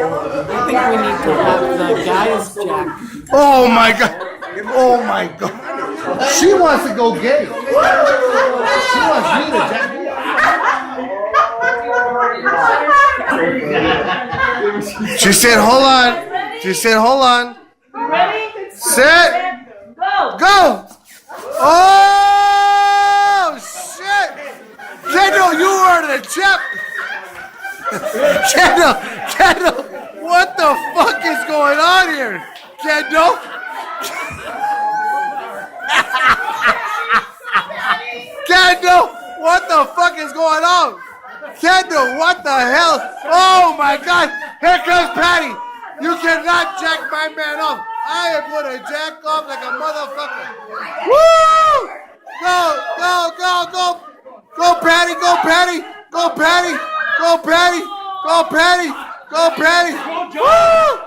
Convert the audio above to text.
I think we need to have the guys jack. Oh my god! Oh my god! She wants to go gay. She wants me to jack me up. She said, "Hold on." She said, "Hold on." Ready? Set. Go. Go! Oh shit! Kendall, you are the champ. Kendall, what the fuck is going on here? Kendall? Kendall, what the fuck is going on? Kendall, what the hell? Oh my god, here comes Patty. You cannot jack my man off. I am gonna jack off like a motherfucker. Woo! Go, go, go, go. Go Patty, go Patty, go Patty, go Patty, go Patty, go Patty. Woo!